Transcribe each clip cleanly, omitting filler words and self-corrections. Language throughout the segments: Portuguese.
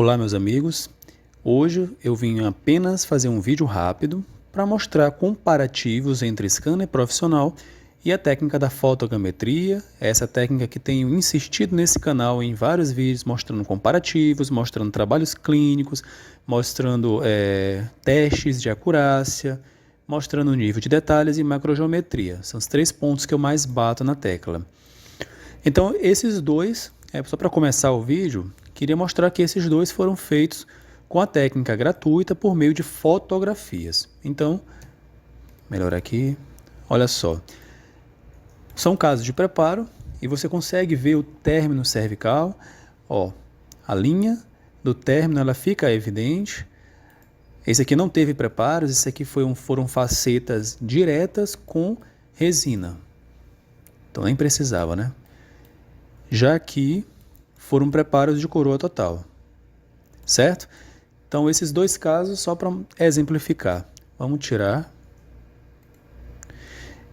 Olá, meus amigos. Hoje eu vim apenas fazer um vídeo rápido para mostrar comparativos entre scanner profissional e a técnica da fotogrametria, essa técnica que tenho insistido nesse canal em vários vídeos, mostrando comparativos, mostrando trabalhos clínicos, mostrando testes de acurácia, mostrando o nível de detalhes e macrogeometria. São os 3 pontos que eu mais bato na tecla. Então, esses dois, só para começar o vídeo, queria mostrar que esses dois foram feitos com a técnica gratuita por meio de fotografias. Então, melhor aqui, olha só. São casos de preparo e você consegue ver o término cervical. Ó, a linha do término ela fica evidente. Esse aqui não teve preparos, esse aqui foram facetas diretas com resina. Então nem precisava, né? Já aqui foram preparos de coroa total, certo? Então esses dois casos só para exemplificar. Vamos tirar.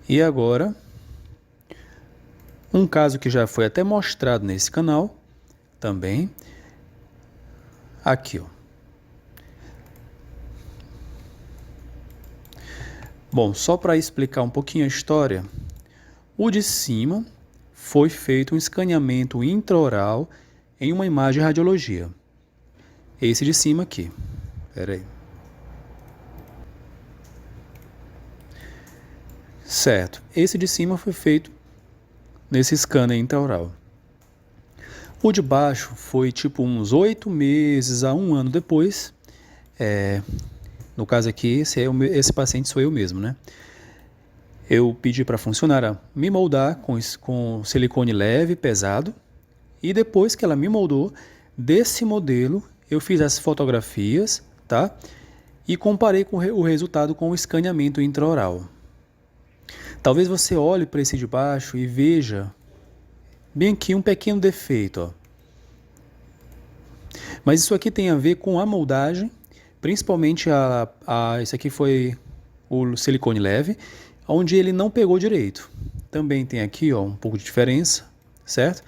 E agora, um caso que já foi até mostrado nesse canal, também, aqui, ó. Bom, só para explicar um pouquinho a história, o de cima foi feito um escaneamento intraoral em uma imagem de radiologia. Esse de cima aqui. Espera aí. Certo. Esse de cima foi feito nesse scanner intraoral. O de baixo foi tipo uns 8 meses a 1 ano depois. No caso aqui, esse paciente sou eu mesmo, né? Eu pedi para a funcionária me moldar com silicone leve, pesado. E depois que ela me moldou, desse modelo, eu fiz as fotografias, tá? E comparei com o resultado com o escaneamento intraoral. Talvez você olhe para esse de baixo e veja bem aqui um pequeno defeito, ó. Mas isso aqui tem a ver com a moldagem, principalmente esse aqui foi o silicone leve, onde ele não pegou direito. Também tem aqui, ó, um pouco de diferença, certo?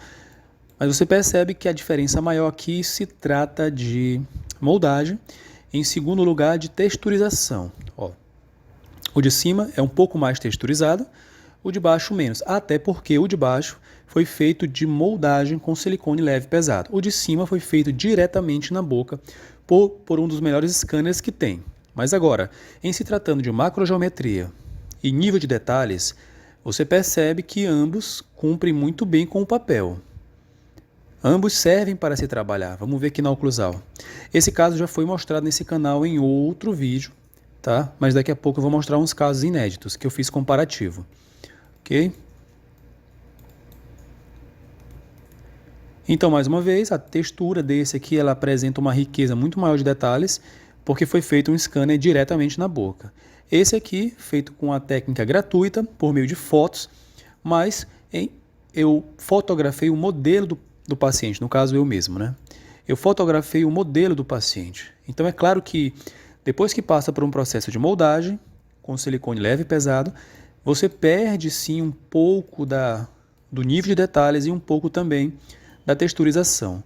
Mas você percebe que a diferença maior aqui se trata de moldagem, em segundo lugar de texturização. Ó, o de cima é um pouco mais texturizado, o de baixo menos, até porque o de baixo foi feito de moldagem com silicone leve pesado. O de cima foi feito diretamente na boca por um dos melhores scanners que tem. Mas agora, em se tratando de macrogeometria e nível de detalhes, você percebe que ambos cumprem muito bem com o papel. Ambos servem para se trabalhar. Vamos ver aqui na oclusal. Esse caso já foi mostrado nesse canal em outro vídeo, tá? Mas daqui a pouco eu vou mostrar uns casos inéditos que eu fiz comparativo. Ok? Então, mais uma vez, a textura desse aqui ela apresenta uma riqueza muito maior de detalhes, porque foi feito um scanner diretamente na boca. Esse aqui, feito com a técnica gratuita, por meio de fotos, mas eu fotografei o modelo do paciente, no caso eu mesmo, né? Eu fotografei o modelo do paciente. Então é claro que depois que passa por um processo de moldagem, com silicone leve e pesado, você perde sim um pouco do nível de detalhes e um pouco também da texturização.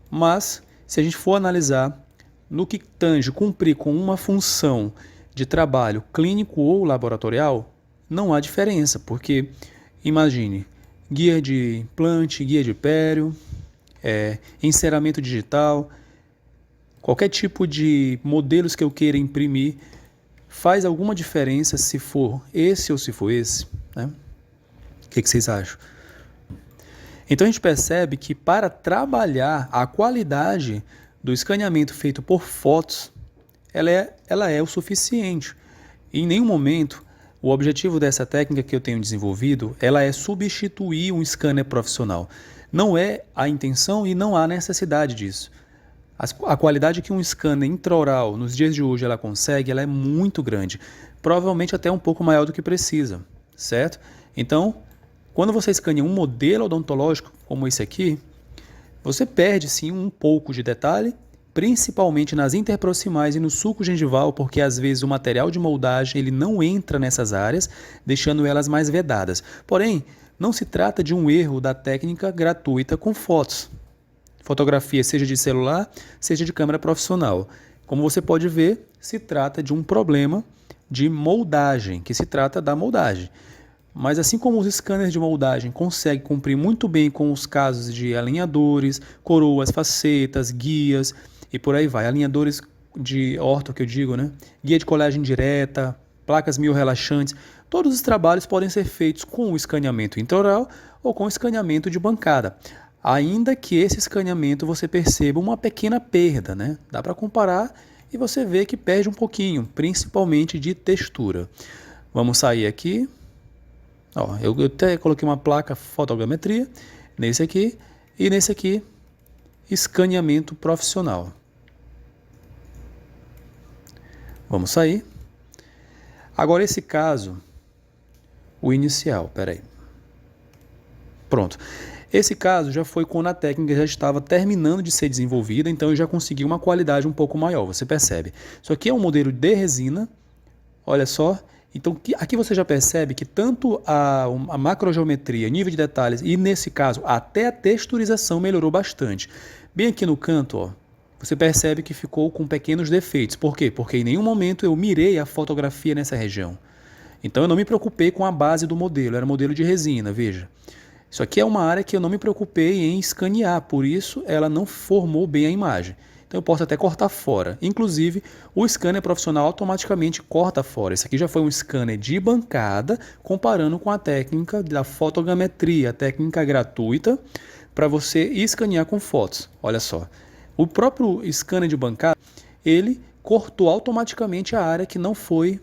Mas, se a gente for analisar no que tange cumprir com uma função de trabalho clínico ou laboratorial, não há diferença, porque imagine, guia de implante, guia de pério, enceramento digital, qualquer tipo de modelos que eu queira imprimir, faz alguma diferença se for esse ou se for esse, né? O que vocês acham? Então a gente percebe que para trabalhar a qualidade do escaneamento feito por fotos, ela é o suficiente. E em nenhum momento o objetivo dessa técnica que eu tenho desenvolvido, ela é substituir um scanner profissional. Não é a intenção e não há necessidade disso. A qualidade que um scanner intraoral nos dias de hoje ela consegue, ela é muito grande. Provavelmente até um pouco maior do que precisa, certo? Então, quando você escaneia um modelo odontológico como esse aqui, você perde sim um pouco de detalhe, principalmente nas interproximais e no sulco gengival, porque às vezes o material de moldagem ele não entra nessas áreas, deixando elas mais vedadas. Porém, não se trata de um erro da técnica gratuita com fotos. fotografia seja de celular, seja de câmera profissional. Como você pode ver, se trata de um problema de moldagem, que se trata da moldagem. Mas assim como os scanners de moldagem conseguem cumprir muito bem com os casos de alinhadores, coroas, facetas, guias e por aí vai, alinhadores de orto que eu digo, né? Guia de colagem direta, placas miorrelaxantes, todos os trabalhos podem ser feitos com o escaneamento intraoral ou com o escaneamento de bancada. Ainda que esse escaneamento você perceba uma pequena perda, né? Dá para comparar e você vê que perde um pouquinho, principalmente de textura. Vamos sair aqui. Ó, eu até coloquei uma placa fotogrametria nesse aqui e nesse aqui escaneamento profissional. Vamos sair. Agora esse caso, o inicial, peraí. Pronto. Esse caso já foi quando a técnica já estava terminando de ser desenvolvida, então eu já consegui uma qualidade um pouco maior, você percebe. Isso aqui é um modelo de resina, olha só. Então aqui você já percebe que tanto a macrogeometria, nível de detalhes e nesse caso até a texturização melhorou bastante. Bem aqui no canto, ó, você percebe que ficou com pequenos defeitos. Por quê? Porque em nenhum momento eu mirei a fotografia nessa região. Então eu não me preocupei com a base do modelo, era modelo de resina, veja. Isso aqui é uma área que eu não me preocupei em escanear, por isso ela não formou bem a imagem. Então eu posso até cortar fora. Inclusive, o scanner profissional automaticamente corta fora. Esse aqui já foi um scanner de bancada, comparando com a técnica da fotogrametria, a técnica gratuita, para você escanear com fotos. Olha só. O próprio scanner de bancada, ele cortou automaticamente a área que não foi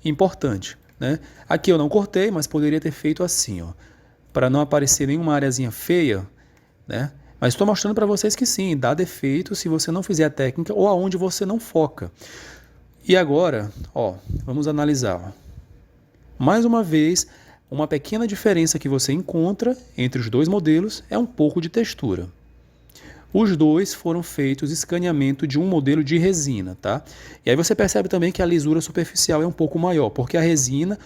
importante, né? Aqui eu não cortei, mas poderia ter feito assim, ó, para não aparecer nenhuma areazinha feia, né? Mas estou mostrando para vocês que sim, dá defeito se você não fizer a técnica ou aonde você não foca. E agora, ó, vamos analisar. Ó. Mais uma vez, uma pequena diferença que você encontra entre os dois modelos é um pouco de textura. Os dois foram feitos escaneamento de um modelo de resina, tá? E aí você percebe também que a lisura superficial é um pouco maior, porque a resina,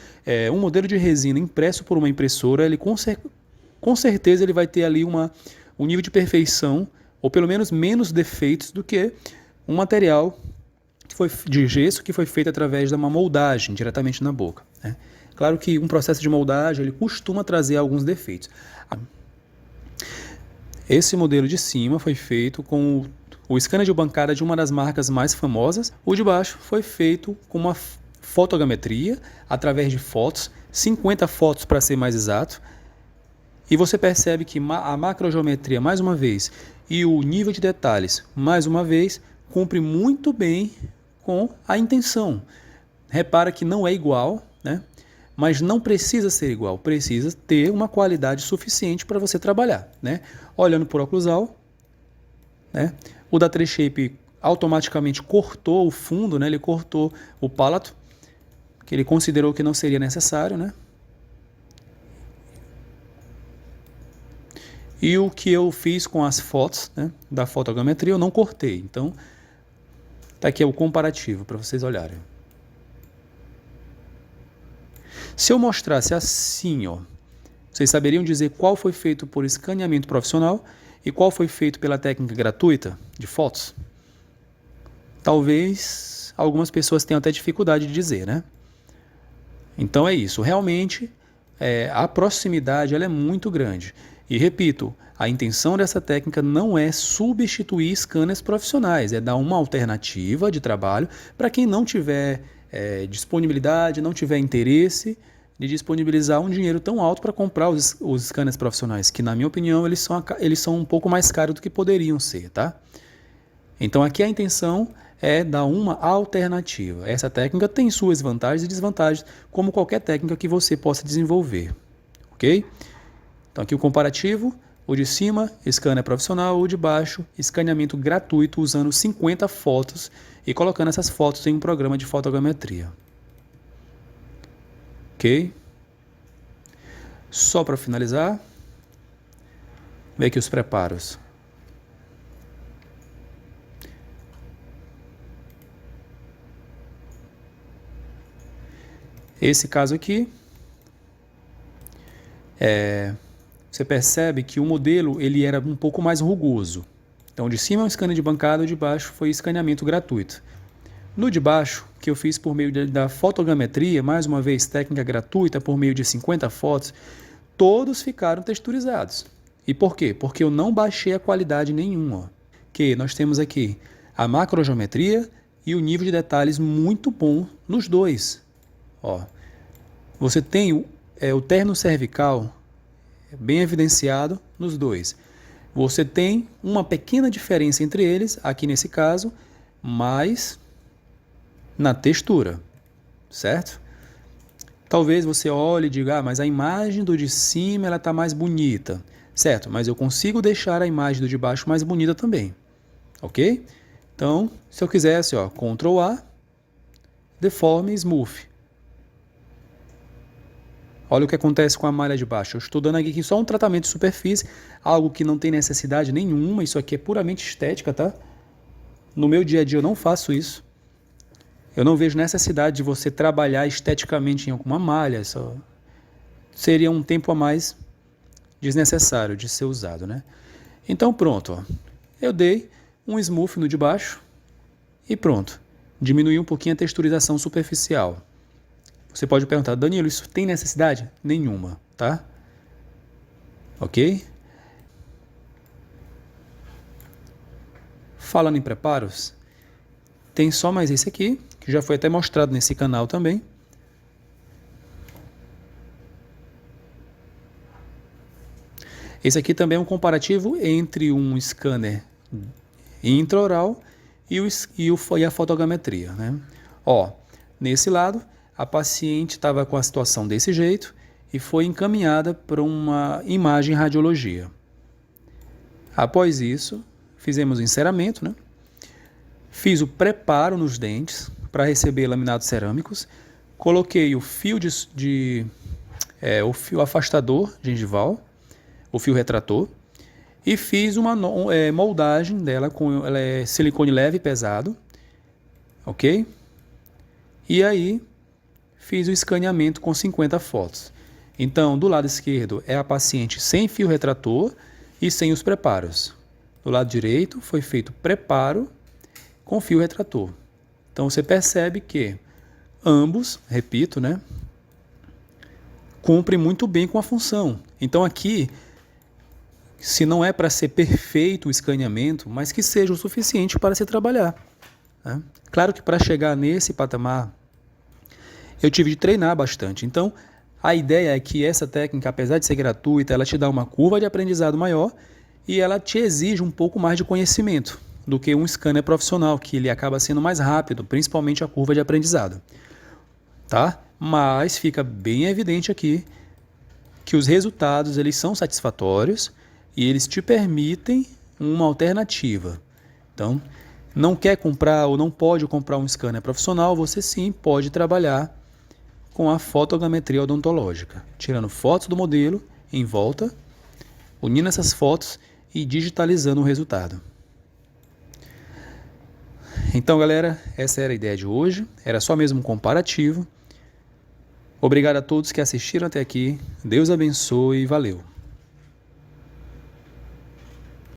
um modelo de resina impresso por uma impressora, ele com certeza ele vai ter ali um nível de perfeição, ou pelo menos menos defeitos do que um material que foi de gesso que foi feito através de uma moldagem diretamente na boca, né? Claro que um processo de moldagem ele costuma trazer alguns defeitos. Esse modelo de cima foi feito com o scanner de bancada de uma das marcas mais famosas. O de baixo foi feito com uma fotogrametria através de fotos, 50 fotos para ser mais exato. E você percebe que a macrogeometria, mais uma vez, e o nível de detalhes, mais uma vez, cumpre muito bem com a intenção. Repara que não é igual, né? Mas não precisa ser igual, precisa ter uma qualidade suficiente para você trabalhar, né? Olhando por oclusal, né? O da 3Shape automaticamente cortou o fundo, né? Ele cortou o palato, que ele considerou que não seria necessário, né? E o que eu fiz com as fotos, né, da fotogrametria, eu não cortei. Então, tá aqui o comparativo para vocês olharem. Se eu mostrasse assim, ó, vocês saberiam dizer qual foi feito por escaneamento profissional e qual foi feito pela técnica gratuita de fotos? Talvez algumas pessoas tenham até dificuldade de dizer, né? Então é isso. Realmente, a proximidade ela é muito grande. E repito, a intenção dessa técnica não é substituir scanners profissionais, é dar uma alternativa de trabalho para quem não tiver disponibilidade, não tiver interesse de disponibilizar um dinheiro tão alto para comprar os scanners profissionais, que na minha opinião eles são um pouco mais caros do que poderiam ser, tá? Então aqui a intenção é dar uma alternativa. Essa técnica tem suas vantagens e desvantagens, como qualquer técnica que você possa desenvolver, ok? Então aqui o comparativo, o de cima, scanner profissional, o de baixo, escaneamento gratuito usando 50 fotos e colocando essas fotos em um programa de fotogrametria. Ok? Só para finalizar, vem aqui os preparos. Esse caso aqui, você percebe que o modelo ele era um pouco mais rugoso, Então, o de cima é um scanner de bancada, o de baixo foi escaneamento gratuito. No de baixo, que eu fiz por meio da fotogrametria, mais uma vez técnica gratuita, por meio de 50 fotos, todos ficaram texturizados. E por quê? Porque eu não baixei a qualidade nenhuma. Que nós temos aqui a macrogeometria e o nível de detalhes muito bom nos dois. Ó, você tem o terno cervical bem evidenciado nos dois. Você tem uma pequena diferença entre eles, aqui nesse caso, mas na textura, certo? Talvez você olhe e diga, mas a imagem do de cima ela está mais bonita, certo? Mas eu consigo deixar a imagem do de baixo mais bonita também, ok? Então, se eu quisesse, ó, Ctrl A, Deform Smooth. Olha o que acontece com a malha de baixo. Eu estou dando aqui só um tratamento de superfície, algo que não tem necessidade nenhuma. Isso aqui é puramente estética, tá? No meu dia a dia eu não faço isso. Eu não vejo necessidade de você trabalhar esteticamente em alguma malha. Só seria um tempo a mais desnecessário de ser usado, né? Então pronto, ó. Eu dei um smooth no de baixo e pronto. Diminui um pouquinho a texturização superficial. Você pode perguntar, Danilo, isso tem necessidade? Nenhuma, tá? Ok? Falando em preparos, tem só mais esse aqui, que já foi até mostrado nesse canal também. Esse aqui também é um comparativo entre um scanner intraoral e a fotogrametria, né? Ó, nesse lado, a paciente estava com a situação desse jeito e foi encaminhada para uma imagem radiologia. Após isso, fizemos o enceramento, né? Fiz o preparo nos dentes para receber laminados cerâmicos, coloquei o fio o fio afastador gengival, o fio retrator, e fiz uma moldagem dela com silicone leve e pesado, ok? E aí fiz o escaneamento com 50 fotos. Então, do lado esquerdo é a paciente sem fio retrator e sem os preparos. Do lado direito foi feito preparo com fio retrator. Então você percebe que ambos, repito, né, cumprem muito bem com a função. Então aqui, se não é para ser perfeito o escaneamento, mas que seja o suficiente para se trabalhar, né? Claro que para chegar nesse patamar, eu tive de treinar bastante. Então, a ideia é que essa técnica, apesar de ser gratuita, ela te dá uma curva de aprendizado maior e ela te exige um pouco mais de conhecimento do que um scanner profissional, que ele acaba sendo mais rápido, principalmente a curva de aprendizado, tá? Mas fica bem evidente aqui que os resultados eles são satisfatórios e eles te permitem uma alternativa. Então, não quer comprar ou não pode comprar um scanner profissional, você sim pode trabalhar com a fotogrametria odontológica, tirando fotos do modelo em volta, unindo essas fotos e digitalizando o resultado. Então, galera, essa era a ideia de hoje, era só mesmo um comparativo. Obrigado a todos que assistiram até aqui, Deus abençoe e valeu!